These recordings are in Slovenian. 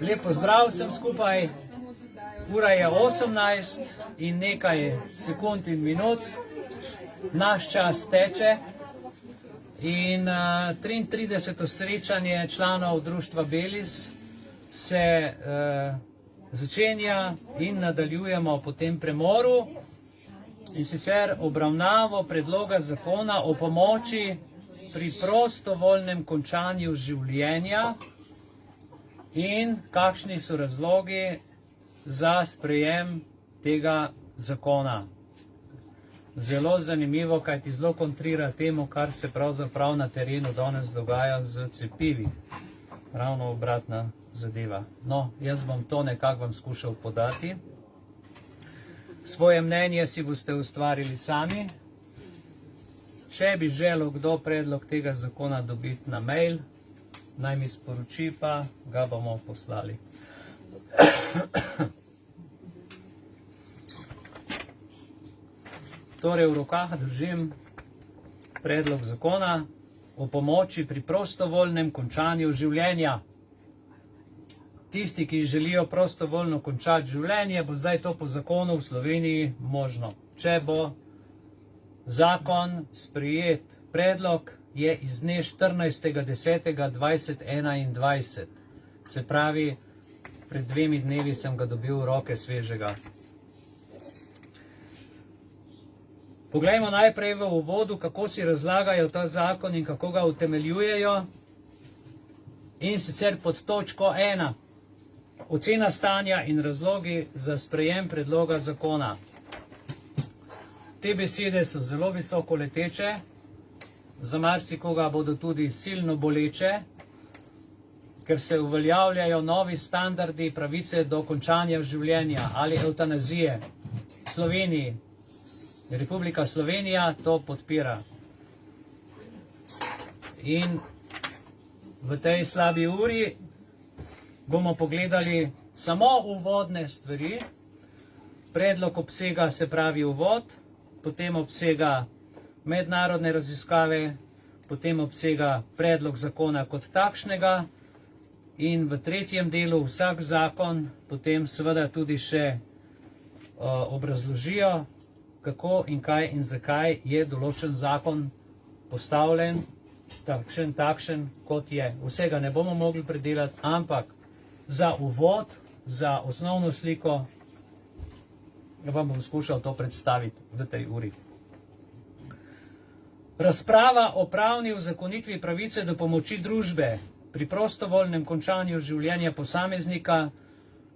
Lep pozdrav vsem skupaj. Ura je 18 in nekaj sekund in minut. Naš čas teče in 33. srečanje članov društva Belis se začenja in nadaljujemo po tem premoru, in sicer obravnavo predloga zakona o pomoči pri prostovoljnem končanju življenja in kakšni so razlogi za sprejem tega zakona. Zelo zanimivo, kajti zelo kontrira temu, kar se pravzaprav na terenu danes dogaja z cepivi. Ravno obratna zadeva. No, jaz bom to nekako vam skušal podati. Svoje mnenje si boste ustvarili sami. Če bi želel kdo predlog tega zakona dobiti na mail, naj mi sporoči, pa ga bomo poslali. Torej, v rokah držim predlog zakona o pomoči pri prostovoljnem končanju življenja. Tisti, ki želijo prostovoljno končati življenje, bo zdaj to po zakonu v Sloveniji možno. Če bo zakon sprejet, predlog je iz dne 14.10.2021. Se pravi, pred 2 dnevi sem ga dobil v roke svežega. Poglejmo najprej v uvodu, kako si razlagajo ta zakon in kako ga utemeljujejo. In sicer pod točko 1. Ocena stanja in razlogi za sprejem predloga zakona. Te besede so zelo visoko leteče, za marsikoga bodo tudi silno boleče, ker se uveljavljajo novi standardi pravice do končanja življenja ali evtanazije. V Sloveniji, Republika Slovenija to podpira. In v tej slabi uri bomo pogledali samo uvodne stvari. Predlog obsega, se pravi uvod, potem obsega mednarodne raziskave, potem obsega predlog zakona kot takšnega in v tretjem delu vsak zakon potem seveda tudi še obrazložijo, kako in kaj in zakaj je določen zakon postavljen takšen, kot je. Vsega ne bomo mogli predelati, ampak za uvod, za osnovno sliko vam bom skušal to predstaviti v tej uri. Razprava o pravni uzakonitvi pravice do pomoči družbe pri prostovoljnem končanju življenja posameznika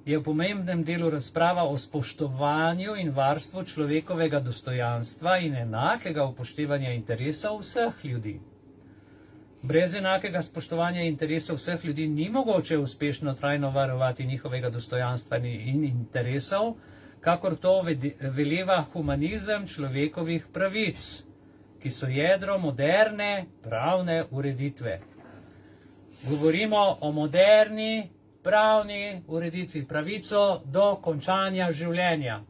je v pomembnem delu razprava o spoštovanju in varstvu človekovega dostojanstva in enakega upoštevanja interesov vseh ljudi. Brez enakega spoštovanja interesov vseh ljudi ni mogoče uspešno trajno varovati njihovega dostojanstva in interesov, kakor to veleva humanizem človekovih pravic, ki so jedro moderne pravne ureditve. Govorimo o moderni pravni ureditvi, pravico do končanja življenja.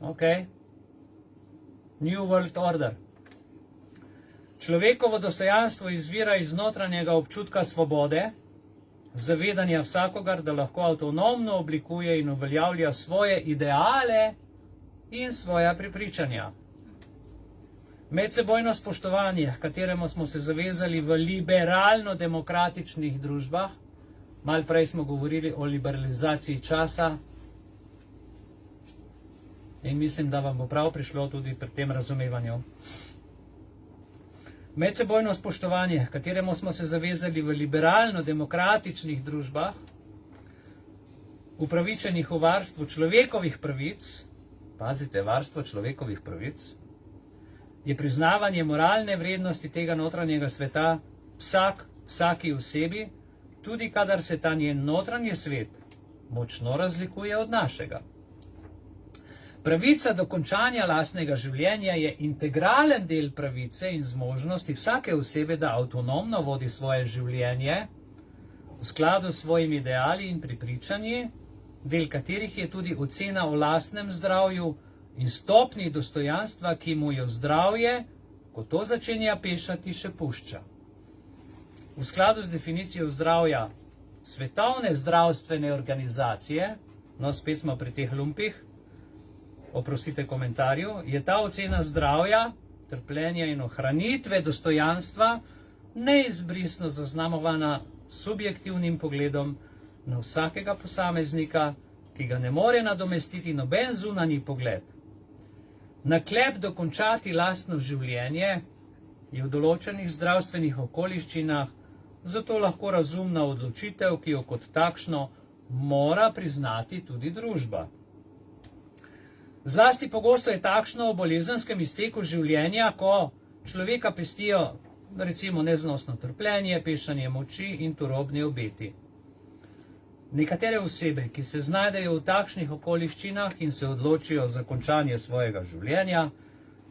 Ok? New World Order. Človekovo dostojanstvo izvira iz notranjega občutka svobode, zavedanja vsakogar, da lahko avtonomno oblikuje in uveljavlja svoje ideale in svoja prepričanja. Medsebojno spoštovanje, kateremu smo se zavezali v liberalno-demokratičnih družbah, malo prej smo govorili o liberalizaciji časa in mislim, da vam bo prav prišlo tudi pri tem razumevanju. Medsebojno spoštovanje, kateremu smo se zavezali v liberalno-demokratičnih družbah, upravičenih v varstvu človekovih pravic, pazite, varstvo človekovih pravic, je priznavanje moralne vrednosti tega notranjega sveta vsaki osebi, tudi kadar se ta njen notranji svet močno razlikuje od našega. Pravica do končanja lastnega življenja je integralen del pravice in zmožnosti vsake osebe, da avtonomno vodi svoje življenje v skladu s svojimi ideali in prepričanji, del katerih je tudi ocena o lastnem zdravju in stopnji dostojanstva, ki mu jo zdravje, ko to začenja pešati, še pušča. v skladu z definicijo zdravja Svetovne zdravstvene organizacije, no spet smo pri teh lumpih, oprostite komentarju, je ta ocena zdravja, trpljenja in ohranitve dostojanstva neizbrisno zaznamovana s subjektivnim pogledom na vsakega posameznika, ki ga ne more nadomestiti noben zunanji pogled. Naklep dokončati lastno življenje je v določenih zdravstvenih okoliščinah zato lahko razumna odločitev, ki jo kot takšno mora priznati tudi družba. Zlasti pogosto je takšno o bolezenskem izteku življenja, ko človeka pestijo recimo neznosno trpljenje, pešanje moči in turobni obeti. Nekatere osebe, ki se znajdejo v takšnih okoliščinah in se odločijo za končanje svojega življenja,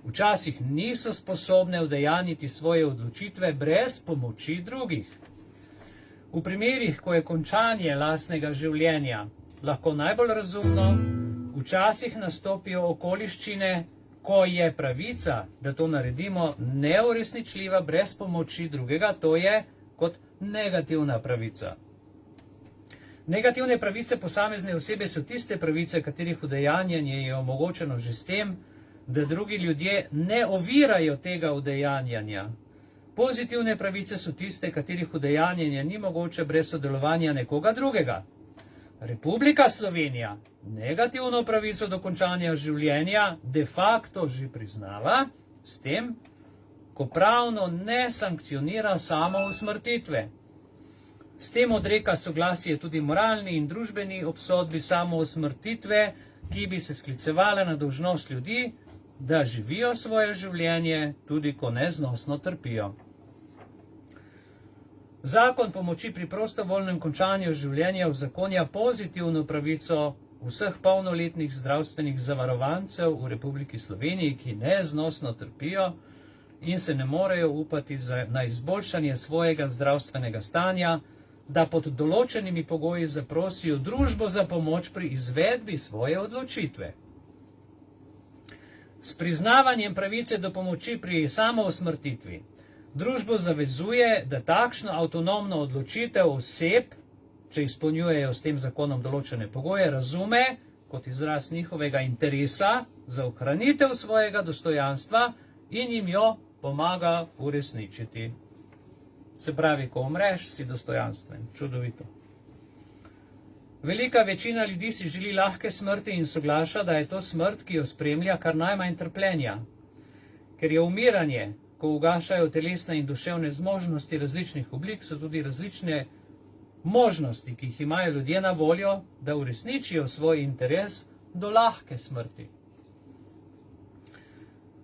včasih niso sposobne udejanjiti svoje odločitve brez pomoči drugih. V primerih, ko je končanje lastnega življenja lahko najbolj razumno, včasih nastopijo okoliščine, ko je pravica, da to naredimo, neuresničljiva brez pomoči drugega, to je kot negativna pravica. Negativne pravice posamezne osebe so tiste pravice, katerih udejanjanje je omogočeno že s tem, da drugi ljudje ne ovirajo tega udejanjanja. Pozitivne pravice so tiste, katerih udejanjanje ni mogoče brez sodelovanja nekoga drugega. Republika Slovenija negativno pravico do končanja življenja de facto že priznava s tem, ko pravno ne sankcionira samo usmrtitve. S tem odreka soglasje tudi moralni in družbeni obsodbi samo usmrtitve, ki bi se sklicevala na dolžnost ljudi, da živijo svoje življenje, tudi ko neznosno trpijo. Zakon pomoči pri prostovoljnem končanju življenja uzakonja pozitivno pravico vseh polnoletnih zdravstvenih zavarovancev v Republiki Sloveniji, ki neznosno trpijo in se ne morejo upati na izboljšanje svojega zdravstvenega stanja, da pod določenimi pogoji zaprosijo družbo za pomoč pri izvedbi svoje odločitve. S priznavanjem pravice do pomoči pri samousmrtitvi družbo zavezuje, da takšno avtonomno odločitev oseb, če izpolnjujejo s tem zakonom določene pogoje, razume kot izraz njihovega interesa za ohranitev svojega dostojanstva in jim jo pomaga uresničiti. Se pravi, ko umreš, si dostojanstven. Čudovito. Velika večina ljudi si želi lahke smrti in soglaša, da je to smrt, ki jo spremlja kar najmanj trpljenja. Ker je umiranje, ko ugašajo telesne in duševne zmožnosti različnih oblik, so tudi različne možnosti, ki jih imajo ljudje na voljo, da uresničijo svoj interes do lahke smrti.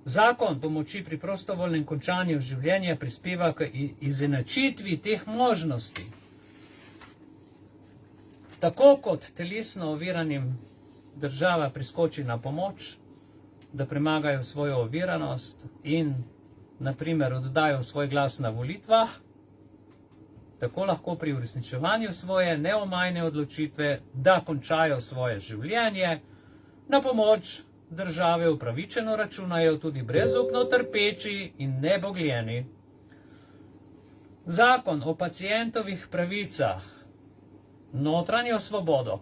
Zakon pomoči pri prostovoljnem končanju življenja prispeva k izenačitvi teh možnosti. Tako kot telesno oviranim država priskoči na pomoč, da premagajo svojo oviranost in, na primer, oddajo svoj glas na volitvah, tako lahko pri uresničevanju svoje neomajne odločitve, da končajo svoje življenje, na pomoč države upravičeno računajo tudi brezupno trpeči in nebogljeni. Zakon o pacientovih pravicah notranjo svobodo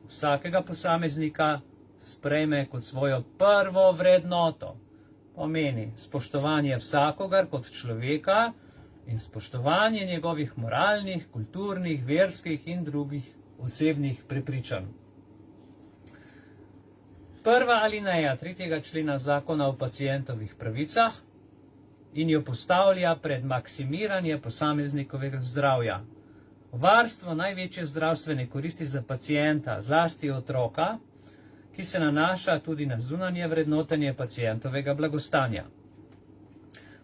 vsakega posameznika sprejme kot svojo prvo vrednoto. Pomeni spoštovanje vsakogar kot človeka in spoštovanje njegovih moralnih, kulturnih, verskih in drugih osebnih prepričanj. Prva alineja 3. člena zakona o pacientovih pravicah in jo postavlja pred maksimiranje posameznikovega zdravja. Varstvo največje zdravstvene koristi za pacienta, zlasti otroka, ki se nanaša tudi na zunanje vrednotenje pacientovega blagostanja.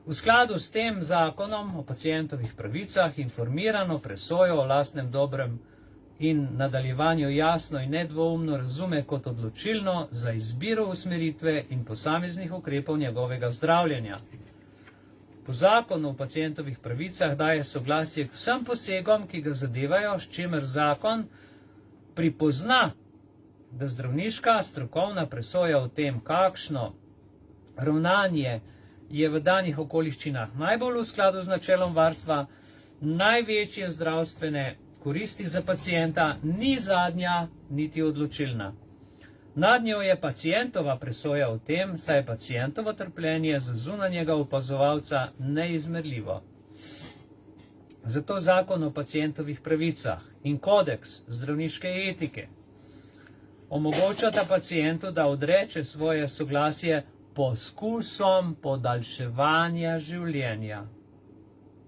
V skladu s tem zakonom o pacientovih pravicah informirano presojo o lastnem dobrem in nadaljevanju jasno in nedvoumno razume kot odločilno za izbiro usmeritve in posameznih ukrepov njegovega zdravljenja. Po zakonu o pacientovih pravicah daje soglasje k vsem posegom, ki ga zadevajo, s čimer zakon pripozna, da zdravniška strokovna presoja o tem, kakšno ravnanje je v danih okoliščinah najbolj v skladu z načelom varstva, največje zdravstvene koristi za pacienta, ni zadnja niti odločilna. Nad njo je pacientova presoja o tem, saj je pacientovo trpljenje za zunanjega opazovalca neizmerljivo. Zato zakon o pacientovih pravicah in kodeks zdravniške etike omogočata pacientu, da odreče svoje soglasje poskusom podaljševanja življenja.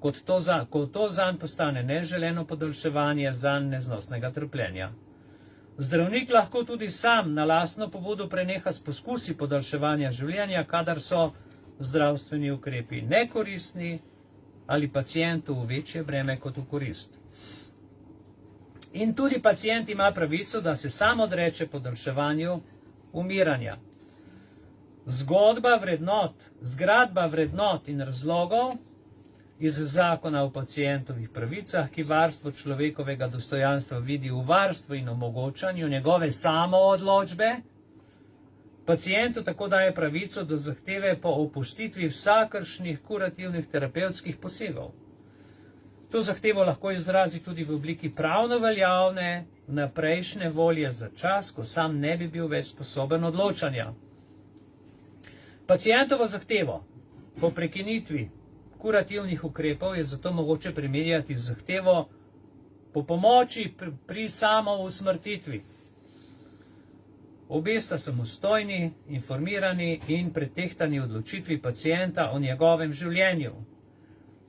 Ko to zanj postane neželeno podaljševanje zanj neznosnega trpljenja. Zdravnik lahko tudi sam na lastno pobudo preneha s poskusi podaljševanja življenja, kadar so zdravstveni ukrepi nekoristni ali pacientu v večje breme kot v korist. In tudi pacient ima pravico, da se sam odreče podaljševanju umiranja. Zgradba vrednot in razlogov iz zakona o pacientovih pravicah, ki varstvo človekovega dostojanstva vidi v varstvu in omogočanju njegove samoodločbe, pacientu tako daje pravico do zahteve po opustitvi vsakršnih kurativnih terapevtskih posegov. To zahtevo lahko izrazi tudi v obliki pravno veljavne, naprejšnje volje za čas, ko sam ne bi bil več sposoben odločanja. Pacientovo zahtevo po prekinitvi kurativnih ukrepov je zato mogoče primerjati z zahtevo po pomoči pri samousmrtitvi. Obe sta samostojni, informirani in pretehtani odločitvi pacienta o njegovem življenju.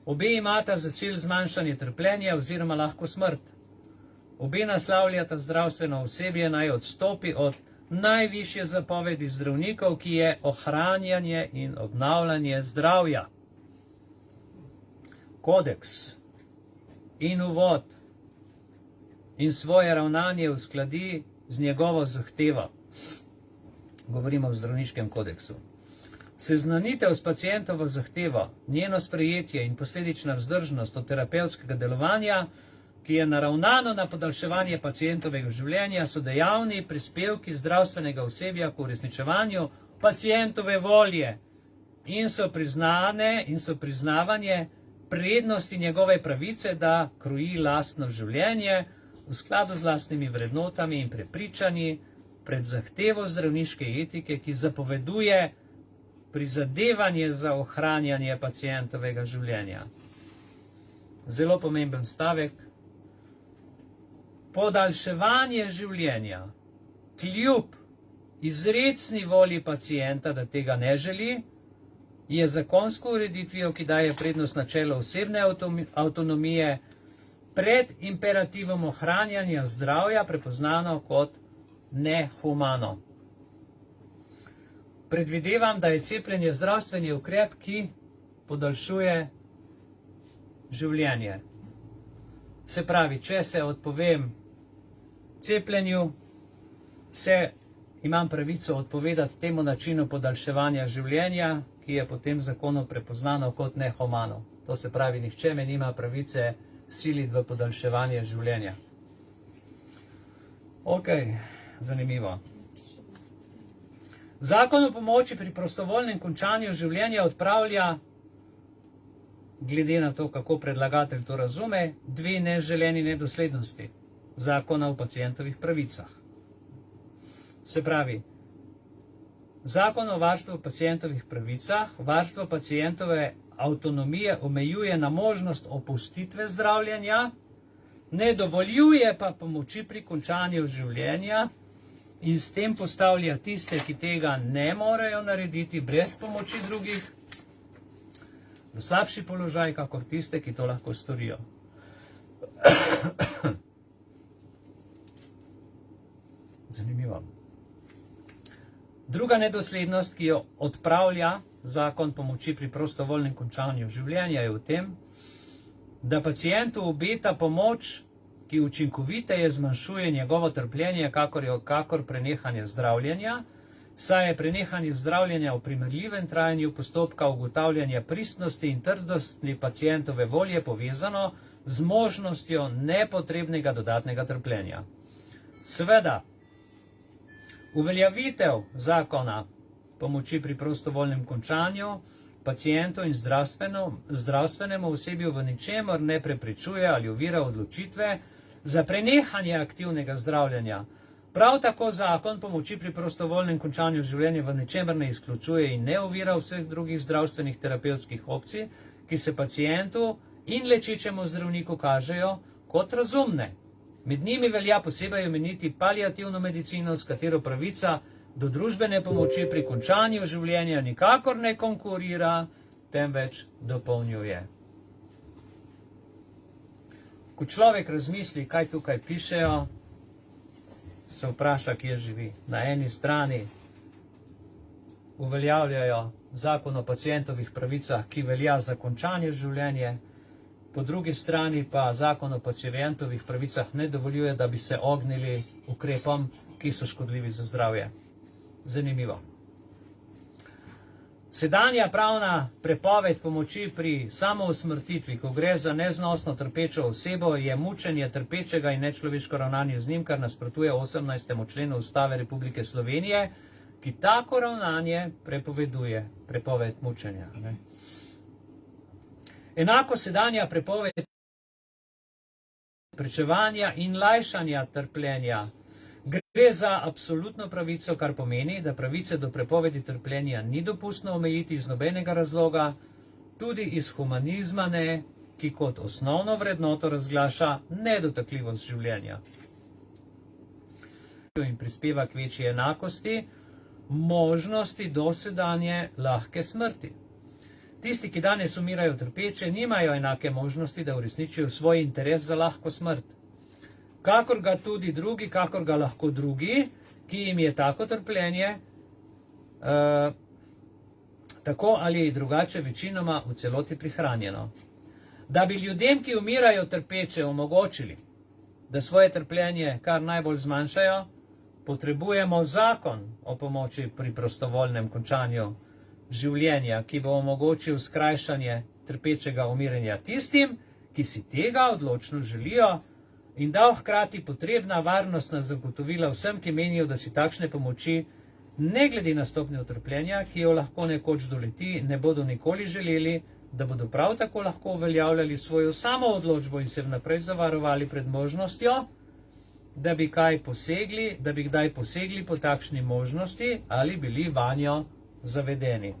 Obe imata za cilj zmanjšanje trpljenja oziroma lahko smrt. Obe naslavljata zdravstveno osebje naj odstopi od najvišje zapovedi zdravnikov, ki je ohranjanje in obnavljanje zdravja. Kodeks in uvod in svoje ravnanje uskladi z njegovo zahtevo. Govorimo o zdravniškem kodeksu. Seznanitev s pacientovo zahtevo, njeno sprejetje in posledična vzdržnost od terapevtskega delovanja, ki je naravnano na podaljševanje pacientovega življenja, so dejavni prispevki zdravstvenega osebja k uresničevanju pacientove volje in so priznavanje prednosti njegove pravice, da kroji lastno življenje v skladu z lastnimi vrednotami in prepričanji pred zahtevo zdravniške etike, ki zapoveduje prizadevanje za ohranjanje pacientovega življenja. Zelo pomemben stavek. Podaljševanje življenja kljub izrecni volji pacienta, da tega ne želi, je zakonsko ureditvijo, ki daje prednost načelu osebne avtonomije pred imperativom ohranjanja zdravja prepoznano kot nehumano. Predvidevam, da je cepljenje zdravstveni ukrep, ki podaljšuje življenje. Se pravi, če se odpovem cepljenju, imam pravico odpovedati temu načinu podaljševanja življenja, ki je po tem zakonu prepoznano kot nehumano. To se pravi, nihče me nima pravice siliti v podaljševanje življenja. Ok, zanimivo. Zakon o pomoči pri prostovoljnem končanju življenja odpravlja, glede na to, kako predlagatelj to razume, dve neželeni nedoslednosti zakona o pacientovih pravicah. Se pravi, zakon o varstvu pacientovih pravicah varstvo pacientove avtonomije omejuje na možnost opustitve zdravljenja, ne dovoljuje pa pomoči pri končanju življenja in s tem postavlja tiste, ki tega ne morejo narediti brez pomoči drugih, v slabši položaj, kakor tiste, ki to lahko storijo. Zanimivo. Druga nedoslednost, ki jo odpravlja zakon pomoči pri prostovoljnem končanju življenja, je v tem, da pacientu obeta pomoč, ki učinkoviteje zmanjšuje njegovo trpljenje, kakor prenehanje zdravljenja, saj je prenehanje zdravljenja v primerljivem trajanju postopka ugotavljanja pristnosti in trdosti pacientove volje povezano z možnostjo nepotrebnega dodatnega trpljenja. Seveda, uveljavitev zakona pomoči pri prostovoljnem končanju pacientu in zdravstvenemu osebju v ničemer ne preprečuje ali ovira odločitve za prenehanje aktivnega zdravljenja. Prav tako zakon pomoči pri prostovoljnem končanju življenja v ničemer ne izključuje in ne ovira vseh drugih zdravstvenih terapevtskih opcij, ki se pacientu in lečečemu zdravniku kažejo kot razumne. Med njimi velja posebej omeniti paliativno medicino, s katero pravica do družbene pomoči pri končanju življenja nikakor ne konkurira, temveč dopolnjuje. Ko človek razmisli, kaj tukaj pišejo, se vpraša, kje živi. Na eni strani uveljavljajo zakon o pacientovih pravicah, ki velja za končanje življenja, po drugi strani pa zakon o pacientovih pravicah ne dovoljuje, da bi se ognili ukrepom, ki so škodljivi za zdravje. Zanimivo. Sedanja pravna prepoved pomoči pri samousmrtitvi, ko gre za neznosno trpečo osebo, je mučenje trpečega in nečloveško ravnanje z njim, kar nasprotuje 18. členu Ustave Republike Slovenije, ki tako ravnanje prepoveduje, prepoved mučenja. Ne? Enako sedanja prepoved preprečevanja in lajšanja trpljenja. Gre za absolutno pravico, kar pomeni, da pravice do prepovedi trpljenja ni dopustno omejiti iz nobenega razloga, tudi iz humanizma ne, ki kot osnovno vrednoto razglaša nedotakljivost življenja in prispeva k večji enakosti možnosti dosedanje lahke smrti. Tisti, ki danes umirajo trpeče, nimajo enake možnosti, da uresničijo svoj interes za lahko smrt. Kakor ga tudi drugi, kakor ga lahko drugi, ki jim je tako trpljenje, tako ali drugače večinoma v celoti prihranjeno. Da bi ljudem, ki umirajo trpeče, omogočili, da svoje trpljenje kar najbolj zmanjšajo, potrebujemo zakon o pomoči pri prostovoljnem končanju življenja, ki bo omogočil skrajšanje trpečega umiranja tistim, ki si tega odločno želijo, in dal hkrati potrebna varnostna zagotovila vsem, ki menijo, da si takšne pomoči, ne glede na stopnjo utrpljenja, ki jo lahko nekoč doleti, ne bodo nikoli želeli, da bodo prav tako lahko uveljavljali svojo samoodločbo in se vnaprej zavarovali pred možnostjo, da bi kdaj posegli po takšni možnosti ali bili vanjo zavedeni.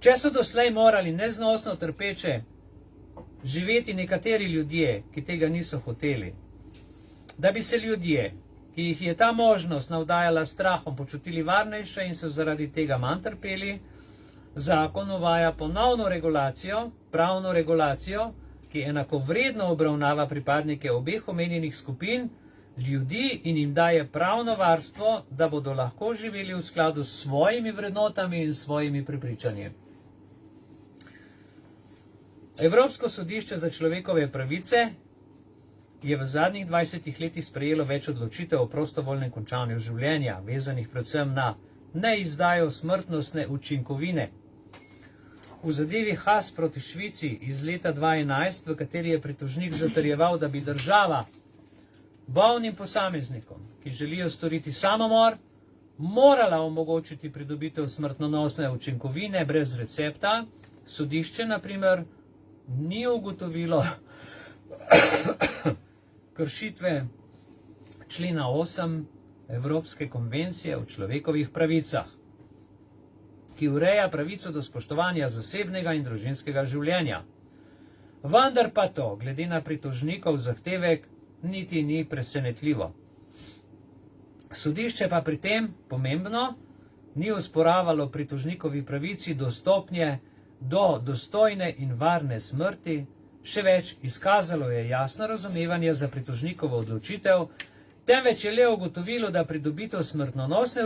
Če so doslej morali neznosno trpeče živeti nekateri ljudje, ki tega niso hoteli, da bi se ljudje, ki jih je ta možnost navdajala strahom, počutili varnejše in so zaradi tega manj trpeli, zakon uvaja ponovno regulacijo, pravno regulacijo, ki enakovredno obravnava pripadnike obeh omenjenih skupin ljudi in jim daje pravno varstvo, da bodo lahko živeli v skladu s svojimi vrednotami in svojimi prepričanji. Evropsko sodišče za človekove pravice je v zadnjih 20 letih sprejelo več odločitev o prostovoljnem končanju življenja, vezanih predvsem na neizdajo smrtnostne učinkovine. V zadevi Haas proti Švici iz leta 2011, v kateri je pritožnik zatrjeval, da bi država bolnim posameznikom, ki želijo storiti samomor, morala omogočiti pridobitev smrtonosne učinkovine brez recepta, sodišče, na primer, ni ugotovilo kršitve člena 8 Evropske konvencije o človekovih pravicah, ki ureja pravico do spoštovanja zasebnega in družinskega življenja. Vendar pa to, glede na pritožnikov zahtevek, niti ni presenetljivo. Sodišče pa pri tem, pomembno, ni osporavalo pritožnikovi pravici do stopnje do dostojne in varne smrti, še več, izkazalo je jasno razumevanje za pritožnikovo odločitev, temveč je le ugotovilo, da pridobitev smrtonosne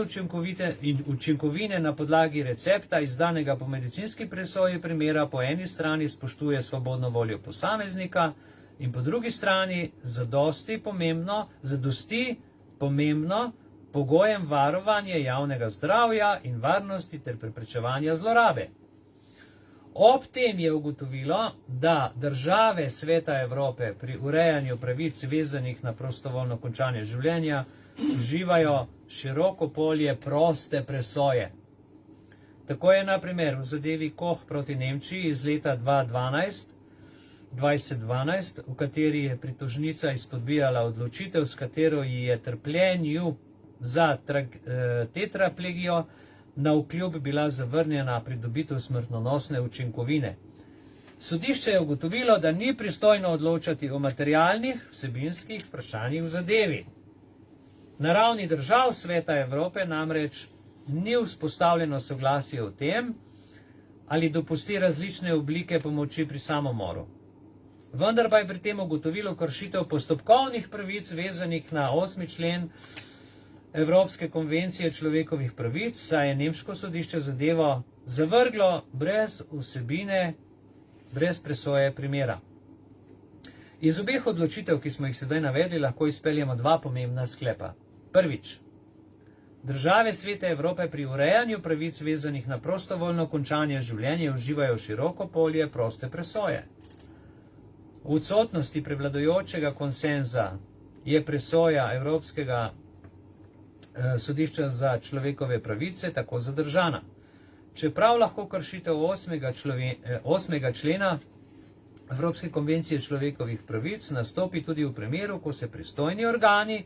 učinkovine na podlagi recepta, izdanega po medicinski presoji primera, po eni strani spoštuje svobodno voljo posameznika in po drugi strani zadosti pomembno pogojem varovanja javnega zdravja in varnosti ter preprečevanja zlorabe. Ob tem je ugotovilo, da države Sveta Evrope pri urejanju pravic vezanih na prostovoljno končanje življenja uživajo široko polje proste presoje. Tako je na primer v zadevi Koch proti Nemčiji iz leta 2012, v kateri je pritožnica izpodbijala odločitev, s katero ji je trpljenju za tetraplegijo navkljub bila zavrnjena pridobitev smrtonosne učinkovine. Sodišče je ugotovilo, da ni pristojno odločati o materialnih, vsebinskih vprašanjih v zadevi. Na ravni držav Sveta Evrope namreč ni vzpostavljeno soglasje o tem, ali dopusti različne oblike pomoči pri samomoru. Vendar pa je pri tem ugotovilo kršitev postopkovnih pravic vezanih na 8. člen Evropske konvencije človekovih pravic, saj je nemško sodišče zadevo zavrglo brez vsebine, brez presoje primera. Iz obeh odločitev, ki smo jih sedaj navedli, lahko izpeljemo dva pomembna sklepa. Prvič, države Svete Evrope pri urejanju pravic vezanih na prostovoljno končanje življenja uživajo široko polje proste presoje. V odsotnosti prevladujočega konsenza je presoja Evropskega sodišča za človekove pravice tako zadržana. Čeprav lahko kršitev 8. člena Evropske konvencije človekovih pravic nastopi tudi v primeru, ko se pristojni organi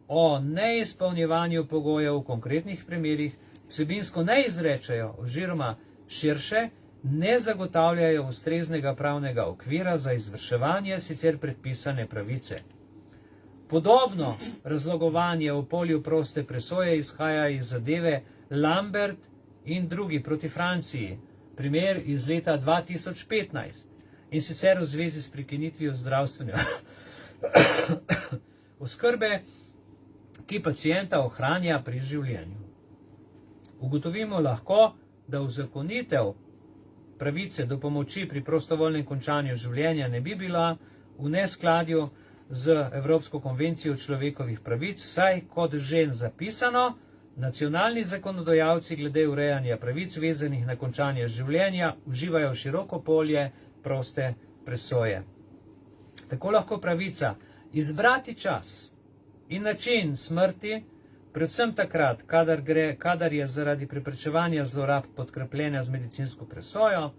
o neizpolnjevanju pogojev v konkretnih primerih vsebinsko ne izrečejo oziroma širše ne zagotavljajo ustreznega pravnega okvira za izvrševanje sicer predpisane pravice. Podobno razlogovanje v polju proste presoje izhaja iz zadeve Lambert in drugi proti Franciji, primer iz leta 2015, in sicer v zvezi s prekinitvijo zdravstvene oskrbe, ki pacienta ohranja pri življenju. Ugotovimo lahko, da uzakonitev pravice do pomoči pri prostovoljnem končanju življenja ne bi bila v neskladju z Evropsko konvencijo človekovih pravic, saj, kot že zapisano, nacionalni zakonodajalci glede urejanja pravic vezanih na končanje življenja uživajo široko polje proste presoje. Tako lahko pravica izbrati čas in način smrti, predvsem takrat, kadar je zaradi preprečevanja zlorab podkrepljena z medicinsko presojo,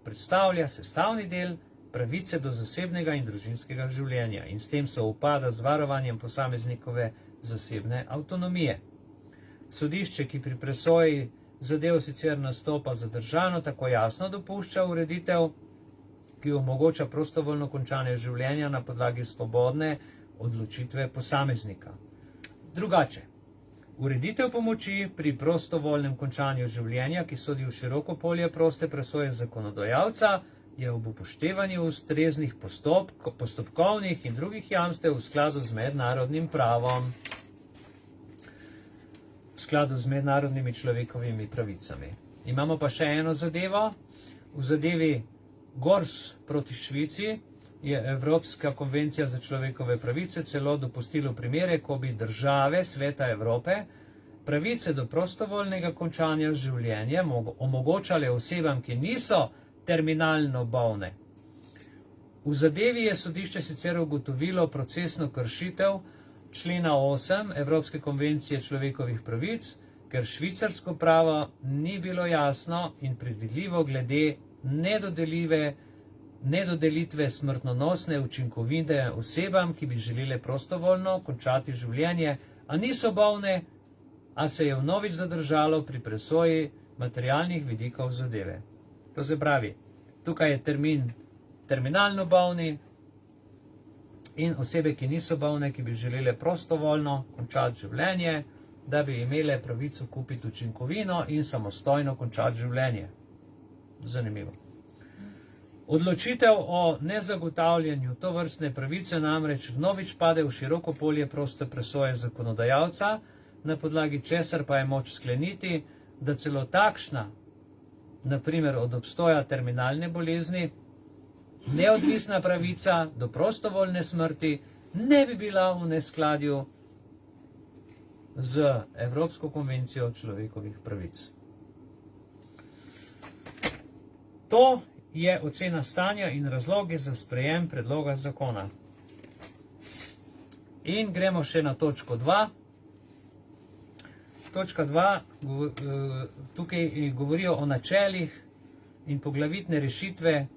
predstavlja sestavni del pravice do zasebnega in družinskega življenja in s tem se upada z varovanjem posameznikove zasebne avtonomije. Sodišče, ki pri presoji zadev sicer nastopa zadržano, tako jasno dopušča ureditev, ki omogoča prostovoljno končanje življenja na podlagi svobodne odločitve posameznika. Drugače, ureditev pomoči pri prostovoljnem končanju življenja, ki sodi v široko polje proste presoje zakonodajalca, je ob upoštevanju ustreznih postopkovnih in drugih jamstev v skladu z mednarodnim pravom, v skladu z mednarodnimi človekovimi pravicami. Imamo pa še eno zadevo. V zadevi Gors proti Švici je Evropska konvencija za človekove pravice celo dopustila primere, ko bi države Sveta Evrope pravice do prostovoljnega končanja življenja omogočale osebam, ki niso terminalno bolne. V zadevi je sodišče sicer ugotovilo procesno kršitev člena 8 Evropske konvencije človekovih pravic, ker švicarsko pravo ni bilo jasno in predvidljivo glede nedodelitve smrtonosne učinkovine osebam, ki bi želele prostovoljno končati življenje, a niso bolne, a se je vnovič zadržalo pri presoji materialnih vidikov zadeve. To se pravi, tukaj je termin terminalno bolni in osebe, ki niso bolne, ki bi želele prostovoljno končati življenje, da bi imele pravico kupiti učinkovino in samostojno končati življenje. Zanimivo. Odločitev o nezagotavljanju tovrstne pravice namreč vnovič pade v široko polje proste presoje zakonodajalca, na podlagi česar pa je moč skleniti, da celo takšna, na primer od obstoja terminalne bolezni, neodvisna pravica do prostovoljne smrti ne bi bila v neskladju z Evropsko konvencijo človekovih pravic. To je ocena stanja in razlogi za sprejem predloga zakona. In gremo še na točko 2. točka 2, tukaj govorijo o načelih in poglavitne rešitve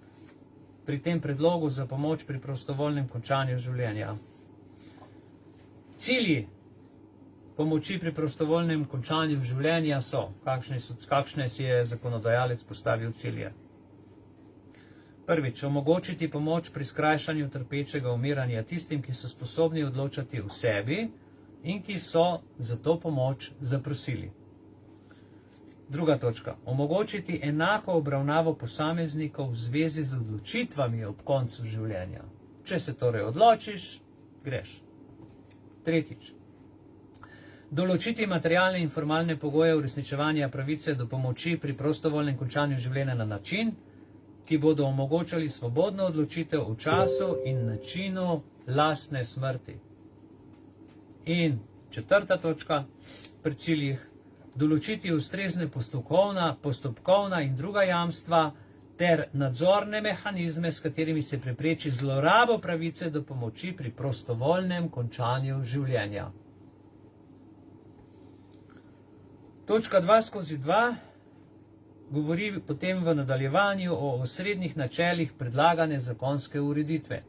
pri tem predlogu za pomoč pri prostovoljnem končanju življenja. Cilji pomoči pri prostovoljnem končanju življenja so, kakšne si je zakonodajalec postavil cilje. Prvič, omogočiti pomoč pri skrajšanju trpečega umiranja tistim, ki so sposobni odločati v sebi in ki so za to pomoč zaprosili. Druga točka, omogočiti enako obravnavo posameznikov v zvezi z odločitvami ob koncu življenja. Če se torej odločiš, greš. Tretjič, določiti materialne in formalne pogoje uresničevanja pravice do pomoči pri prostovoljnem končanju življenja na način, ki bodo omogočali svobodno odločitev o času in načinu lastne smrti. In četrta točka, pri ciljih, določiti ustrezne postopkovna in druga jamstva ter nadzorne mehanizme, s katerimi se prepreči zlorabo pravice do pomoči pri prostovoljnem končanju življenja. Točka 2/2 govori potem v nadaljevanju o osrednjih načelih predlagane zakonske ureditve.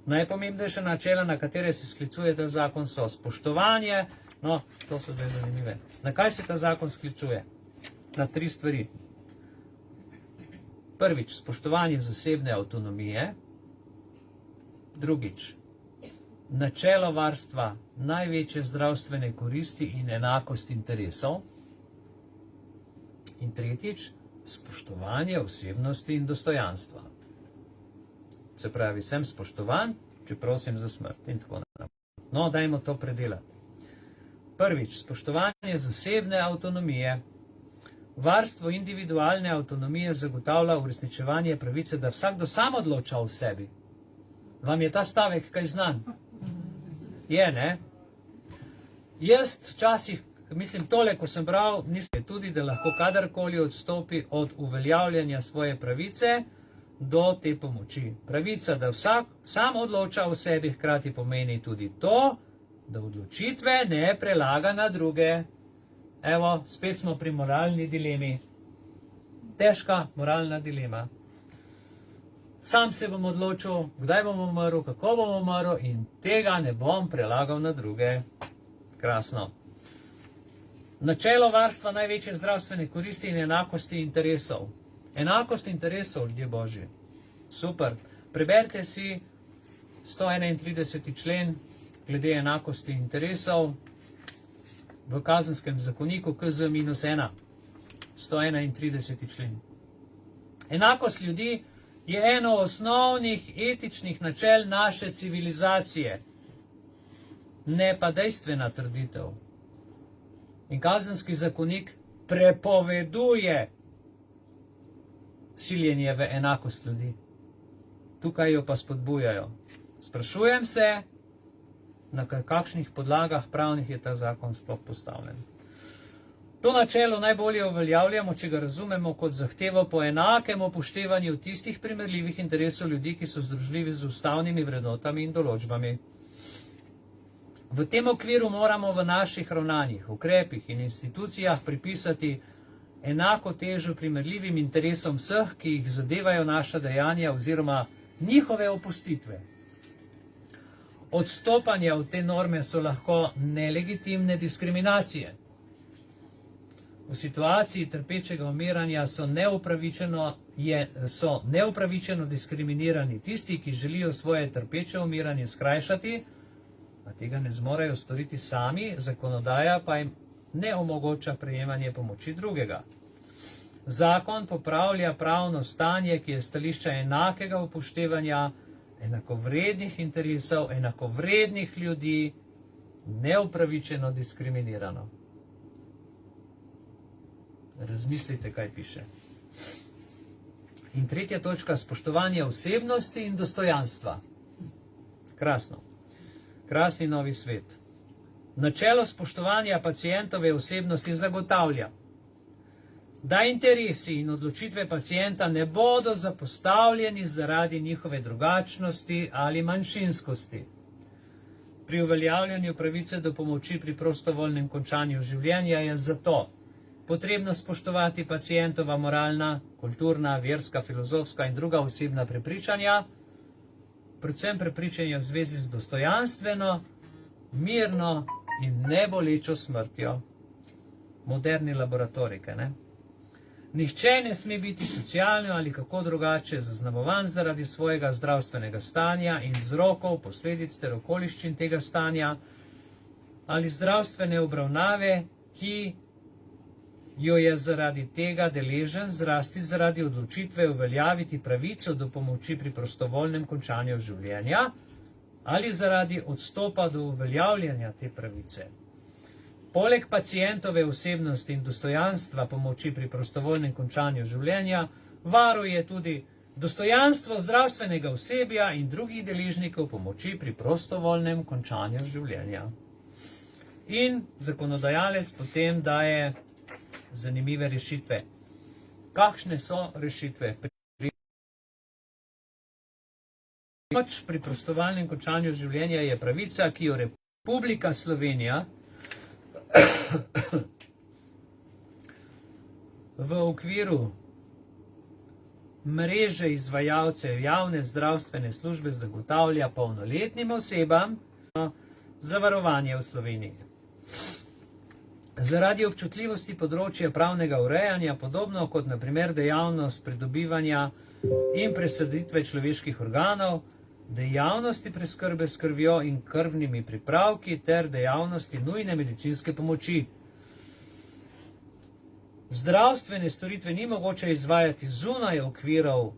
Najpomembnejša načela, na katere se sklicuje ta zakon, so spoštovanje, no, to so zdaj zanimive. Na kaj se ta zakon sklicuje? Na 3 stvari. Prvič, spoštovanje zasebne avtonomije. Drugič, načelo varstva največje zdravstvene koristi in enakost interesov. In tretjič, spoštovanje osebnosti in dostojanstva. Se pravi, sem spoštovan, če prosim za smrt in tako naprej. No, dajmo to predelati. Prvič, spoštovanje zasebne avtonomije. Varstvo individualne avtonomije zagotavlja uresničevanje pravice, da vsakdo sam odloča o sebi. Vam je ta stavek kaj znan? Je, ne? Jaz včasih, mislim, tole, ko sem bral, nisem tudi, da lahko kadarkoli odstopi od uveljavljanja svoje pravice do te pomoči. Pravica, da vsak sam odloča o sebi, hkrati pomeni tudi to, da odločitve ne prelaga na druge. Evo, spet smo pri moralni dilemi. Težka moralna dilema. Sam se bom odločil, kdaj bom umrl, kako bom umrl in tega ne bom prelagal na druge. Krasno. Načelo varstva največje zdravstvene koristi in enakosti interesov. Enakost interesov, ljudje božji. Super. Preberite si 131. člen glede enakosti interesov v Kazenskem zakoniku KZ-1. 131. člen. Enakost ljudi je eno osnovnih etičnih načel naše civilizacije, ne pa dejstvena trditev. In Kazenski zakonik prepoveduje siljenje v enakost ljudi. Tukaj jo pa spodbujajo. Sprašujem se, na kakšnih podlagah pravnih je ta zakon sploh postavljen. To načelo najbolje uveljavljamo, če ga razumemo kot zahtevo po enakem upoštevanju tistih primerljivih interesov ljudi, ki so združljivi z ustavnimi vrednotami in določbami. V tem okviru moramo v naših ravnanjih, ukrepih in institucijah pripisati enako težo primerljivim interesom vseh, ki jih zadevajo naša dejanja oziroma njihove opustitve. Odstopanja od te norme so lahko nelegitimne diskriminacije. V situaciji trpečega umiranja so neupravičeno diskriminirani tisti, ki želijo svoje trpeče umiranje skrajšati, a tega ne zmorejo storiti sami, zakonodaja pa jim ne omogoča prejemanje pomoči drugega. Zakon popravlja pravno stanje, ki je stališča enakega upoštevanja enakovrednih interesov, enakovrednih ljudi, neupravičeno diskriminirano. Razmislite, kaj piše. In tretja točka, spoštovanje osebnosti in dostojanstva. Krasno. Krasni novi svet. Načelo spoštovanja pacientove osebnosti zagotavlja, da interesi in odločitve pacienta ne bodo zapostavljeni zaradi njihove drugačnosti ali manjšinskosti. pri uveljavljanju pravice do pomoči pri prostovoljnem končanju življenja je zato potrebno spoštovati pacientova moralna, kulturna, verska, filozofska in druga osebna prepričanja, predvsem prepričanja v zvezi z dostojanstveno, mirno in nebolečo smrtjo. Moderni laboratorike, ne? Nihče ne sme biti socialno ali kako drugače zaznamovan zaradi svojega zdravstvenega stanja in vzrokov, posledic ter okoliščin tega stanja ali zdravstvene obravnave, ki jo je zaradi tega deležen, zrasti zaradi odločitve uveljaviti pravico do pomoči pri prostovoljnem končanju življenja ali zaradi odstopa do uveljavljanja te pravice. Poleg pacientove osebnosti in dostojanstva pomoči pri prostovoljnem končanju življenja varuje tudi dostojanstvo zdravstvenega osebja in drugih deležnikov pomoči pri prostovoljnem končanju življenja. In zakonodajalec potem daje zanimive rešitve. Kakšne so rešitve? Pomoč pri prostovoljnem končanju življenja je pravica, ki jo Republika Slovenija v okviru mreže izvajalcev javne zdravstvene službe zagotavlja polnoletnim osebam za varovanje v Sloveniji. Zaradi občutljivosti področja pravnega urejanja, podobno kot na primer dejavnost pridobivanja in presaditve človeških organov, dejavnosti preskrbe s krvjo in krvnimi pripravki ter dejavnosti nujne medicinske pomoči. Zdravstvene storitve ni mogoče izvajati zunaj okvirov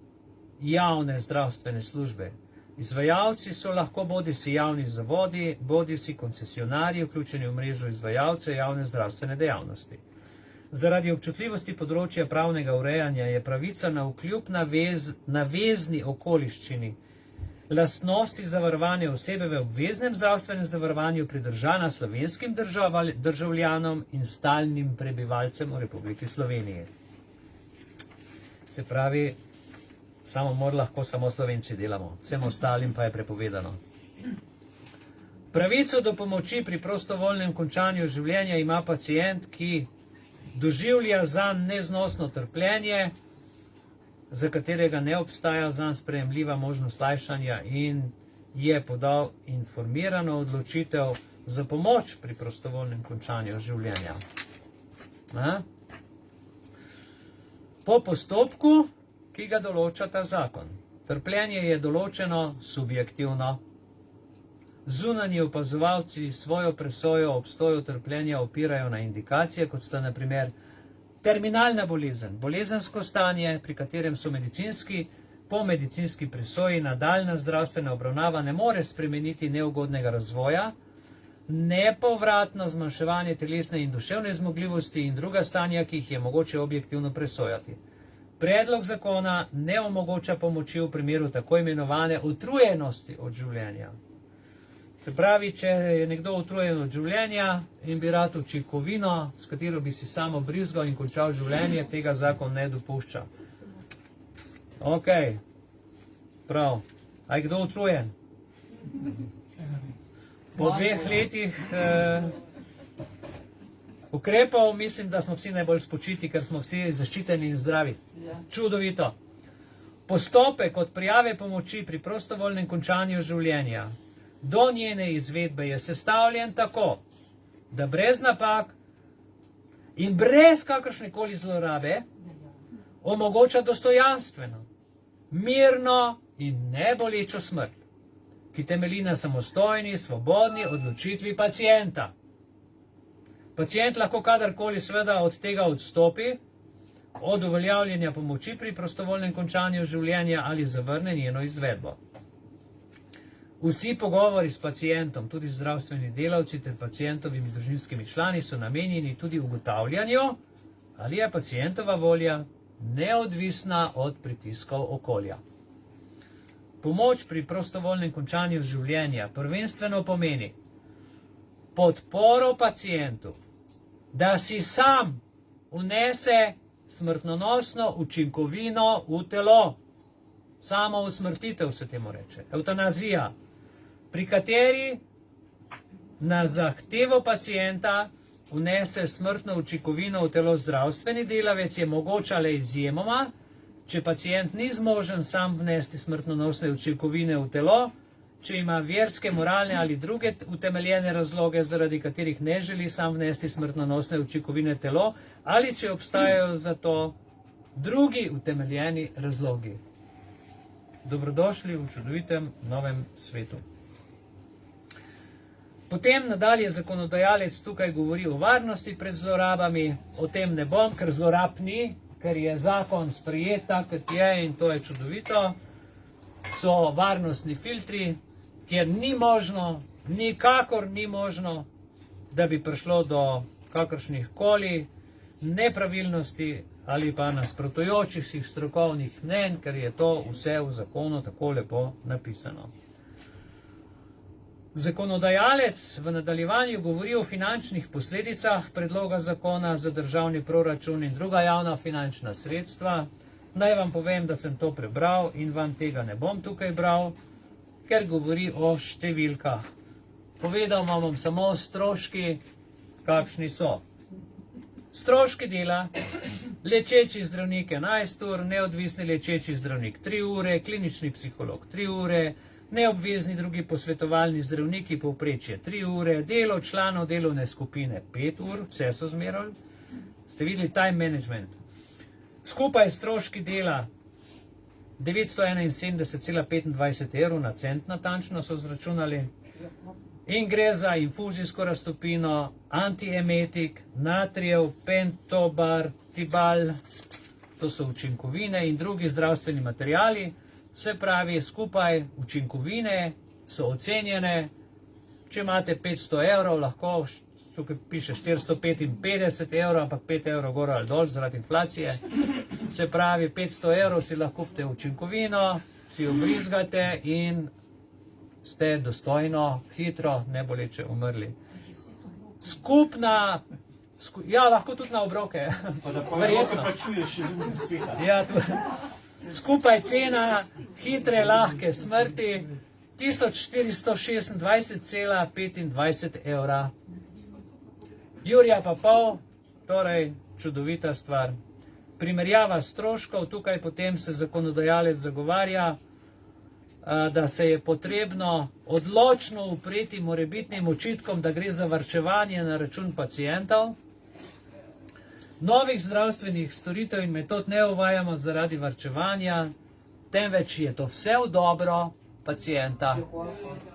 javne zdravstvene službe. Izvajalci so lahko bodisi javni zavodi, bodisi koncesionarji, vključeni v mrežo izvajalcev javne zdravstvene dejavnosti. Zaradi občutljivosti področja pravnega urejanja je pravica na vkljub navezni okoliščini lastnosti zavarovane osebe v obveznem zdravstvenem zavarovanju pridržana slovenskim državljanom in stalnim prebivalcem v Republiki Sloveniji. Se pravi, samomor lahko samo Slovenci delamo, vsem ostalim pa je prepovedano. Pravico do pomoči pri prostovoljnem končanju življenja ima pacient, ki doživlja zanj neznosno trpljenje, za katerega ne obstaja zanj sprejemljiva možnost lajšanja in je podal informirano odločitev za pomoč pri prostovoljnem končanju življenja. Po postopku, ki ga določa ta zakon. Trpljenje je določeno subjektivno. Zunanji opazovalci svojo presojo o obstoju trpljenja opirajo na indikacije, kot sta na primer terminalna bolezen, bolezensko stanje, pri katerem so po medicinski presoji nadaljnja zdravstvena obravnava ne more spremeniti neugodnega razvoja, nepovratno zmanjševanje telesne in duševne zmogljivosti in druga stanja, ki jih je mogoče objektivno presojati. Predlog zakona ne omogoča pomoči v primeru tako imenovane utrujenosti od življenja. Se pravi, če je nekdo utrujen od življenja in bi rad učinkovino, s katero bi si samo brizgal in končal življenje, tega zakon ne dopušča. Ok, prav. A je kdo utrujen? Po 2 letih ukrepov mislim, da smo vsi najbolj spočiti, ker smo vsi zaščiteni in zdravi. Čudovito. Postopek od prijave pomoči pri prostovoljnem končanju življenja do njene izvedbe je sestavljen tako, da brez napak in brez kakršnekoli zlorabe omogoča dostojanstveno, mirno in nebolečo smrt, ki temelji na samostojni, svobodni odločitvi pacienta. Pacient lahko kadarkoli seveda od tega odstopi, od uveljavljanja pomoči pri prostovoljnem končanju življenja ali zavrne njeno izvedbo. Vsi pogovori s pacientom, tudi zdravstveni delavci ter pacientovimi družinskimi člani so namenjeni tudi ugotavljanju, ali je pacientova volja neodvisna od pritiskov okolja. Pomoč pri prostovoljnem končanju življenja prvenstveno pomeni podporo pacientu, da si sam vnese smrtonosno učinkovino v telo. Samo usmrtitev se temu reče, evtanazija, pri kateri na zahtevo pacienta vnese smrtno učinkovino v telo zdravstveni delavec, je mogoča le izjemoma, če pacient ni zmožen sam vnesti smrtonosne učinkovine v telo, če ima verske, moralne ali druge utemeljene razloge, zaradi katerih ne želi sam vnesti smrtonosne učinkovine v telo, ali če obstajajo za to drugi utemeljeni razlogi. Dobrodošli v čudovitem novem svetu. Potem nadalje zakonodajalec tukaj govori o varnosti pred zlorabami, o tem ne bom, ker zlorab ni, ker je zakon sprejet tak, kot je, in to je čudovito. So varnostni filtri, kjer ni možno, nikakor ni možno, da bi prišlo do kakršnih koli nepravilnosti ali pa nasprotujočih si strokovnih mnenj, ker je to vse v zakonu tako lepo napisano. Zakonodajalec v nadaljevanju govori o finančnih posledicah predloga zakona za državni proračun in druga javna finančna sredstva. Naj vam povem, da sem to prebral in vam tega ne bom tukaj bral, ker govori o številkah. Povedal vam bom samo stroški, kakšni so. Stroški dela, lečeči zdravnik 11 ur, neodvisni lečeči zdravnik 3 ure, klinični psiholog 3 ure, neobvezni drugi posvetovalni zdravniki povprečje 3 ure, delo članov delovne skupine 5 ur, vse so zmerali. Ste videli time management. Skupaj stroški dela 971,25 evrov na cent natančno so zračunali. In gre za infuzijsko raztopino, antiemetik, natrijev, pentobartibal, to so učinkovine in drugi zdravstveni materijali. Se pravi, skupaj učinkovine so ocenjene, če imate 500 evrov, lahko, tukaj piše 455 evrov, ampak 5 evrov gor ali dol zaradi inflacije. Se pravi, 500 evrov si lahko kupite učinkovino, si jo brizgate in ste dostojno, hitro, neboleče umrli. Skupna, ja, lahko tudi na obroke. Pa da obroke pa čuješ še zunaj sveta. Ja, skupaj cena hitre, lahke smrti 1426,25 evra. Jurja pa pol, torej čudovita stvar. Primerjava stroškov, tukaj potem se zakonodajalec zagovarja, da se je potrebno odločno upreti morebitnim očitkom, da gre za varčevanje na račun pacientov. Novih zdravstvenih storitev in metod ne uvajamo zaradi varčevanja, temveč je to vse v dobro pacienta.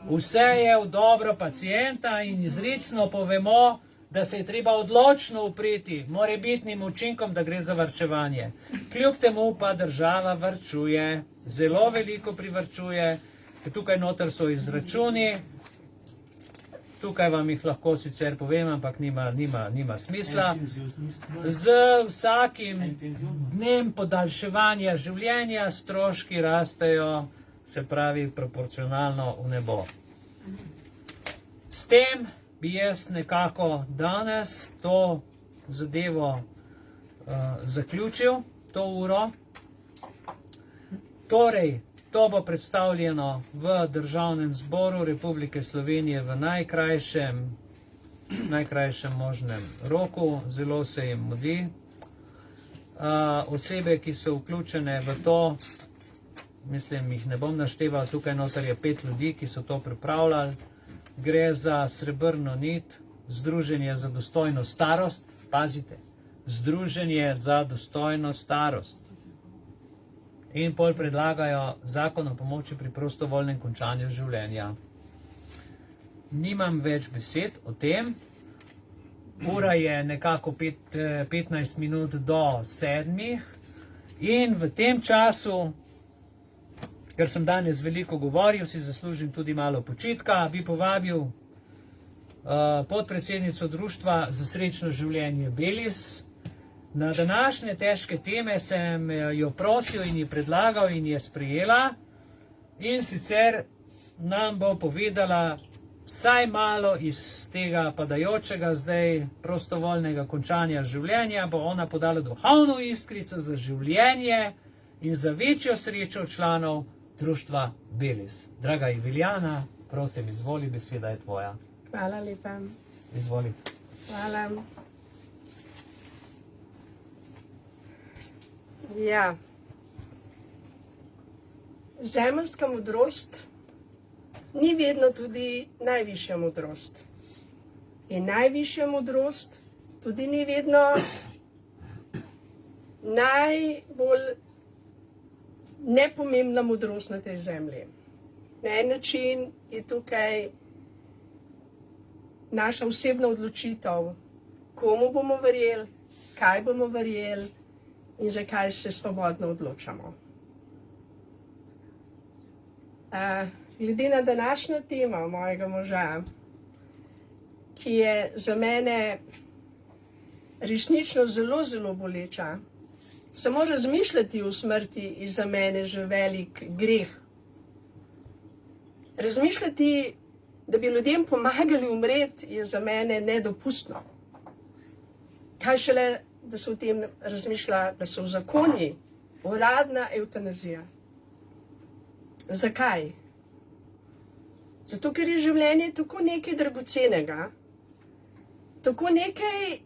Vse je v dobro pacienta in izrecno povemo, da se je treba odločno upreti morebitnim učinkom, da gre za varčevanje. Kljub temu pa država varčuje, zelo veliko privarčuje, ker tukaj noter so izračuni, tukaj vam jih lahko sicer povem, ampak nima smisla. Z vsakim dnem podaljševanja življenja stroški rastejo, se pravi, proporcionalno v nebo. S tem bi jaz nekako danes to zadevo zaključil, to uro. Torej, to bo predstavljeno v Državnem zboru Republike Slovenije v najkrajšem možnem roku, zelo se jim mudi. Osebe, ki so vključene v to, mislim, jih ne bom našteval, tukaj noter je 5 ljudi, ki so to pripravljali. Gre za Srebrno nit, Združenje za dostojno starost, pazite, Združenje za dostojno starost. In pol predlagajo zakon o pomoči pri prostovoljnem končanju življenja. Nimam več besed o tem. Ura je nekako 15 minut do 7. In v tem času, ker sem danes veliko govoril, si zaslužim tudi malo počitka, bi povabil podpredsednico Društva za srečno življenje Belis. Na današnje težke teme sem jo prosil in ji predlagal in je sprejela. In sicer nam bo povedala vsaj malo iz tega padajočega zdaj prostovoljnega končanja življenja, bo ona podala duhovno iskrico za življenje in za večjo srečo članov Društva Belis. Draga Iviljana, prosim, izvoli, beseda je tvoja. Hvala lepa. Izvoli. Hvala. Ja. Zemeljska modrost ni vedno tudi najvišja modrost. In najvišja modrost tudi ni vedno najbolj nepomembna modrost na tej zemlji. Na en način je tukaj naša osebna odločitev, komu bomo verjeli, kaj bomo verjeli in zakaj se svobodno odločamo. Glede na današnjo temo mojega moža, ki je za mene resnično zelo, zelo boleča, samo razmišljati o smrti je za mene že velik greh. Razmišljati, da bi ljudem pomagali umreti, je za mene nedopustno. Kaj šele, da se o tem razmišlja, da so v zakoni uradna evtanazija. Zakaj? Zato, ker je življenje tako nekaj dragocenega, tako nekaj,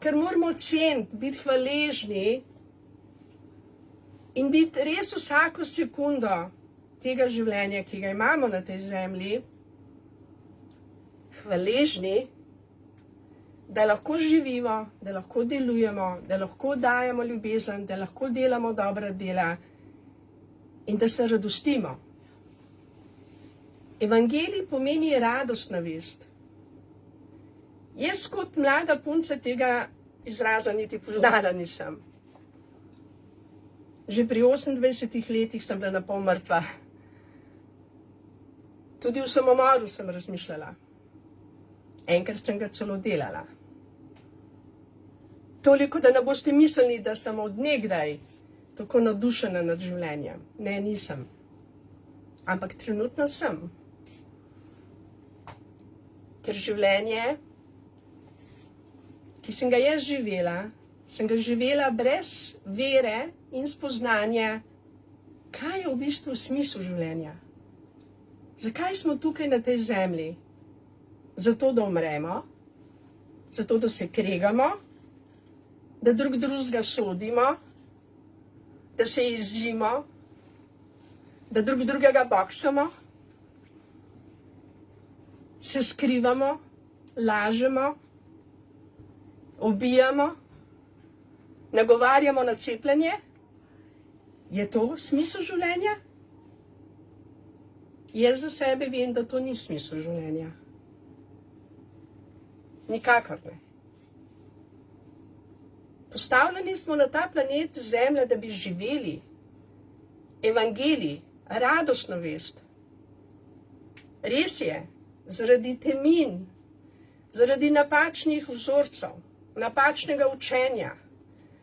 kar moramo ceniti, biti hvaležni in biti res vsako sekundo tega življenja, ki ga imamo na tej zemlji, hvaležni, da lahko živimo, da lahko delujemo, da lahko dajemo ljubezen, da lahko delamo dobra dela in da se radostimo. Evangelij pomeni radostna vest. Jaz kot mlada punca tega izraza niti poznala nisem. Že pri 28 letih sem bila na pol mrtva. Tudi v samomoru sem razmišljala. Enkrat sem ga celo delala. Toliko, da ne boste mislili, da sem od nekdaj tako navdušena nad življenjem. Ne, nisem. Ampak trenutno sem. Ker življenje, ki sem ga jaz živela brez vere in spoznanja, kaj je v bistvu smisel življenja. Zakaj smo tukaj na tej zemlji? Zato, da umremo, zato, da se kregamo, da drug drugega sodimo, da se jezimo, da drug drugega boksamo, se skrivamo, lažemo, ubijamo, nagovarjamo na cepljenje. Je to smisel življenja? Jaz za sebe vem, da to ni smisel življenja. Nikakor ne. Postavljeni smo na ta planet Zemlja, da bi živeli evangelij, radostno vest. Res je, zaradi temin, zaradi napačnih vzorcev, napačnega učenja,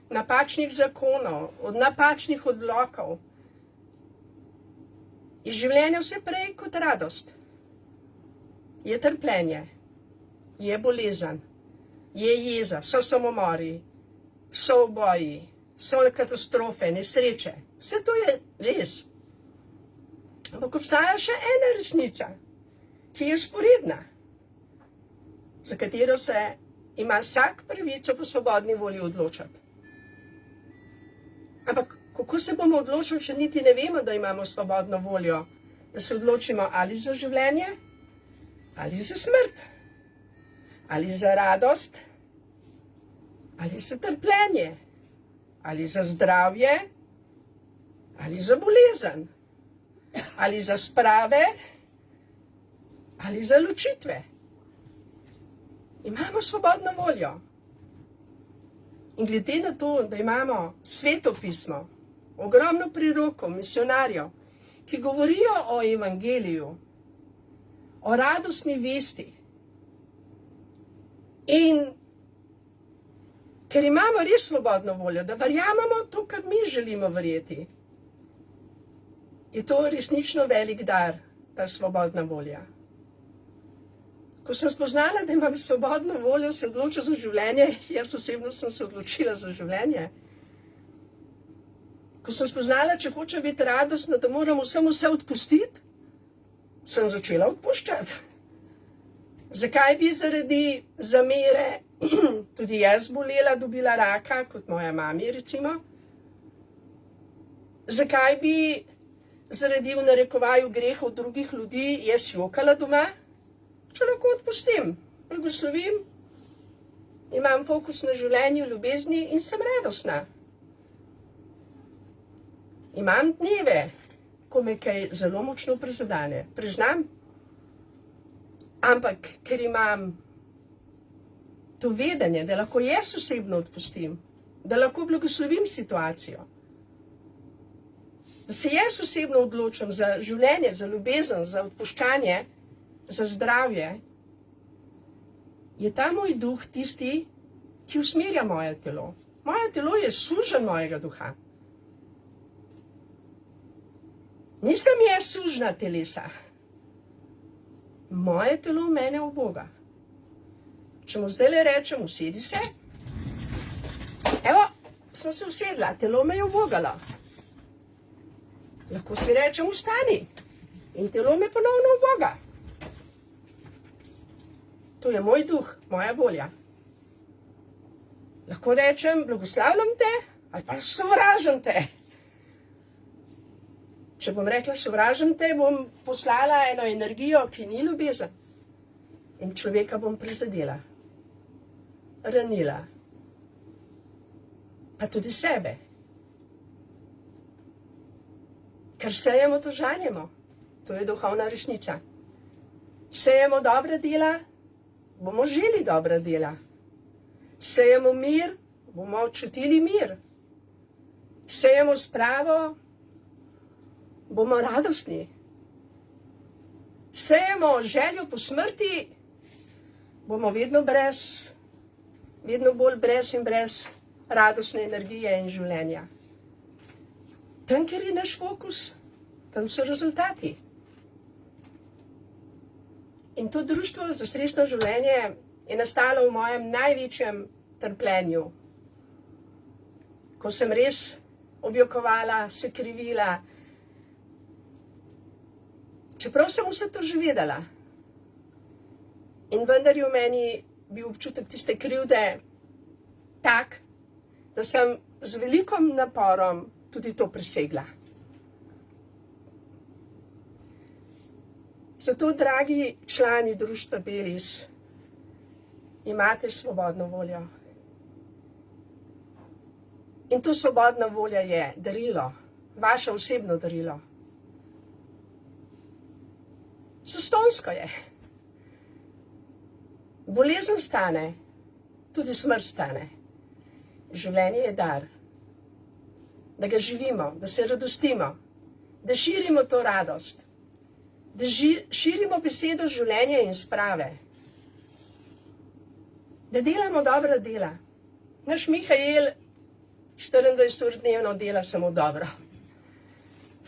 napačnih zakonov, od napačnih odlokov, je življenje vse prej kot radost. Je trpljenje, je bolezen, je jeza, so samomori, so uboji, so katastrofe, nesreče. Vse to je res. Ampak obstaja še ena resnica, ki je sporedna, za katero se ima vsak pravico po svobodni volji odločati. Ampak kako se bomo odločili, če niti ne vemo, da imamo svobodno voljo, da se odločimo ali za življenje, ali za smrt, ali za radost, ali za trpljenje, ali za zdravje, ali za bolezen, ali za sprave, ali za ločitve. Imamo svobodno voljo. In glede na to, da imamo Sveto pismo, ogromno prirokov, misionarjev, ki govorijo o evangeliju, o radostni vesti, in ker imamo res svobodno voljo, da verjamemo to, kar mi želimo verjeti, je to resnično velik dar, ta svobodna volja. Ko sem spoznala, da imam svobodno voljo se odločiti za življenje, jaz osebno sem se odločila za življenje. Ko sem spoznala, če hočem biti radostna, da moram vsem vse odpustiti, sem začela odpuščati. Zakaj bi zaradi zamere tudi jaz bolela, dobila raka, kot moja mami recimo? Zakaj bi zaradi v narekovaju grehov drugih ljudi jaz jokala doma? Če lahko odpustim, blagoslovim, imam fokus na življenju, ljubezni in sem radostna. Imam dneve, ko me kaj zelo močno prizadene, priznam, ampak ker imam to vedenje, da lahko jaz osebno odpustim, da lahko blagoslovim situacijo, da se jaz osebno odločam za življenje, za ljubezen, za odpuščanje, za zdravje, je ta moj duh tisti, ki usmerja moje telo. Moje telo je suženj mojega duha. Nisem jaz sužnja telesa. Moje telo mene uboga. Če mu zdaj le rečem, usedi se. Evo, sem se usedla, telo me je ubogalo. Lahko si rečem, vstani. In telo me ponovno uboga. To je moj duh, moja volja. Lahko rečem, blagoslavljam te, ali pa sovražim te. Če bom rekla sovražim te, bom poslala eno energijo, ki ni ljubezen. In človeka bom prizadela. Ranila. Pa tudi sebe. Ker sejemo, to žanjemo. To je duhovna resnica. Sejemo dobra dela, bomo želi dobra dela. Sejemo mir, bomo čutili mir. Sejemo spravo, bomo radostni. Sejemo željo po smrti, bomo vedno bolj brez in brez radostne energije in življenja. Tam, kjer je naš fokus, tam so rezultati. In to društvo za srečno življenje je nastalo v mojem največjem trpljenju. Ko sem res objokovala, se krivila, čeprav sem vse to že vedela. In vendar je v meni bil občutek tiste krivde tak, da sem z velikim naporom tudi to presegla. Zato, dragi člani društva Belis, imate svobodno voljo. In to svobodna volja je darilo, vaše osebno darilo. Zastonjsko je. Bolezen stane, tudi smrt stane. Življenje je dar. Da ga živimo, da se radostimo, da širimo to radost, da širimo besedo življenja in sprave, da delamo dobra dela. Naš Mihael 24 ur dnevno dela samo dobro.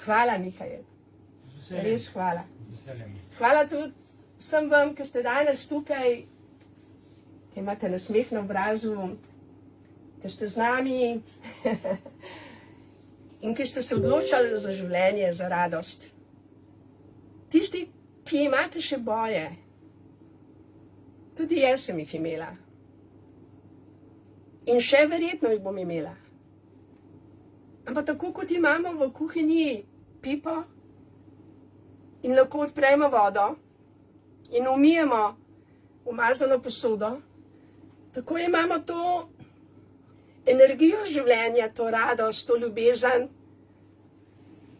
Hvala, Mihael. Res hvala. Hvala tudi vsem vam, ki ste danes tukaj, ki imate nasmeh na obrazu, ki ste z nami in ki ste se odločali za življenje, za radost. Tisti, ki imate še boje, tudi jaz sem jih imela. In še verjetno jih bom imela. Ampak tako kot imamo v kuhinji pipo in lahko odpremo vodo in umijemo umazano posodo, tako imamo to energijo življenja, to radost, to ljubezen,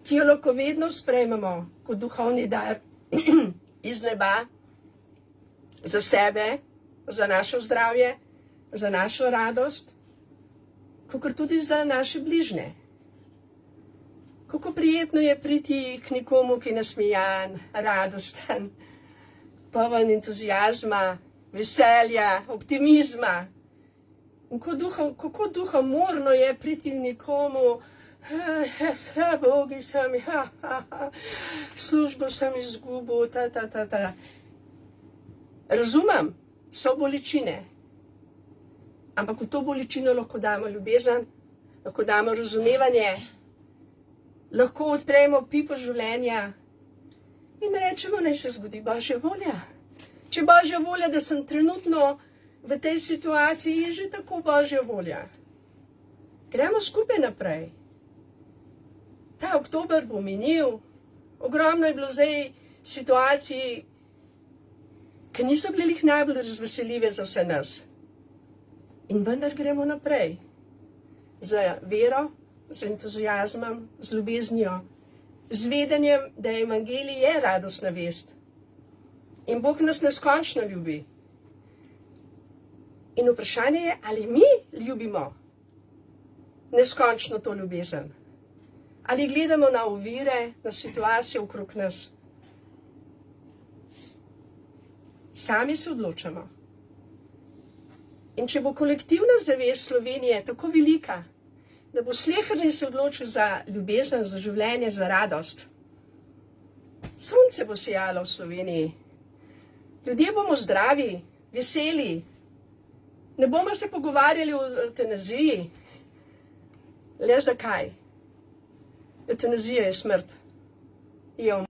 ki jo lahko vedno sprejmemo kot duhovni dar iz neba, za sebe, za našo zdravje, za našo radost, kakor tudi za naše bližnje. Kako prijetno je priti k nekomu, ki je nasmejan, radosten, poln entuzijazma, veselja, optimizma. In kako duhomorno je priti nekomu, bogi sem, službo sem izgubil, Razumem, so bolečine, ampak v to bolečino lahko damo ljubezen, lahko damo razumevanje, lahko odpremo pipo življenja in rečemo, naj se zgodi Božja volja. Če je Božja volja, da sem trenutno v tej situaciji, je že tako Božja volja. Gremo skupaj naprej. Ta oktober bo minil, ogromno je bilo zdaj situacij, ki niso bili lih najbolj razveseljive za vse nas. In vendar gremo naprej. Z vero, z entuziazmom, z ljubeznijo, z vedenjem, da evangelij je radostna vest. In Bog nas neskončno ljubi. In vprašanje je, ali mi ljubimo neskončno to ljubezen. Ali gledamo na ovire, na situacijo okrog nas. Sami se odločamo. In če bo kolektivna zavest Slovenije tako velika, da bo sleherni se odločil za ljubezen, za življenje, za radost, sonce bo sijalo v Sloveniji. Ljudje bomo zdravi, veseli. Ne bomo se pogovarjali o evtanaziji. Le zakaj? Eutanazija je smrt. Je